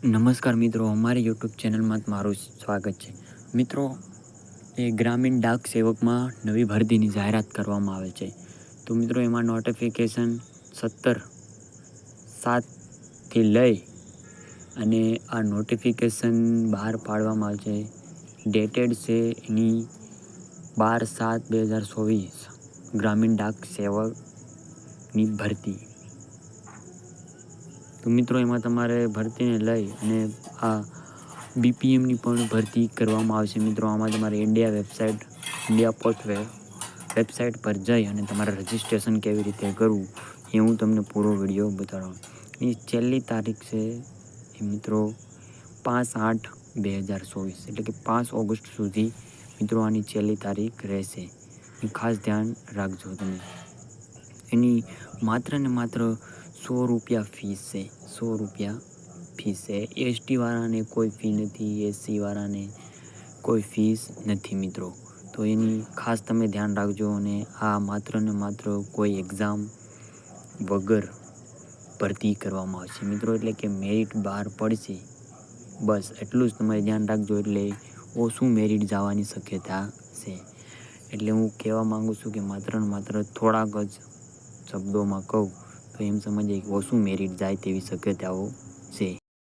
નમસ્કાર મિત્રો, અમારી યુટ્યુબ ચેનલમાં મારું સ્વાગત છે. મિત્રો, એ ગ્રામીણ ડાક સેવકમાં નવી ભરતીની જાહેરાત કરવામાં આવે છે. તો મિત્રો, એમાં નોટિફિકેશન 17/7થી લઈ અને આ નોટિફિકેશન બહાર પાડવામાં આવે છે. ડેટેડ છે એની 12/7/2024 ગ્રામીણ ડાક સેવકની ભરતી. તો મિત્રો, એમાં તમારે ભરતીને લઈ અને આ બીપીએમની પણ ભરતી કરવામાં આવશે. મિત્રો, આમાં તમારે ઇન્ડિયા પોસ્ટ વેબસાઇટ પર જઈ અને તમારે રજિસ્ટ્રેશન કેવી રીતે કરવું એ હું તમને પૂરો વિડીયો બતાડું. એની છેલ્લી તારીખ છે એ મિત્રો 5/8/2024 એટલે કે 5 ઓગસ્ટ સુધી મિત્રો આની છેલ્લી તારીખ રહેશે. ખાસ ધ્યાન રાખજો તમે. એની માત્ર ને માત્ર 100 રૂપિયા ફીસ છે. 100 રૂપિયા ફીસ છે. એસટી વાળાને કોઈ ફી નથી, એસસી વાળાને કોઈ ફીસ નથી મિત્રો. તો એની ખાસ તમે ધ્યાન રાખજો. અને આ માત્ર ને માત્ર કોઈ એક્ઝામ વગર ભરતી કરવામાં આવશે મિત્રો. એટલે કે મેરિટ બહાર પડશે, બસ એટલું જ તમારે ધ્યાન રાખજો. એટલે ઓછું મેરિટ જવાની શક્યતા છે. એટલે હું કહેવા માગું છું કે માત્ર ને માત્ર થોડાક જ શબ્દોમાં કહું તો એમ સમજીએ કે ઓછું મેરિટ જાય તેવી શક્યતાઓ છે.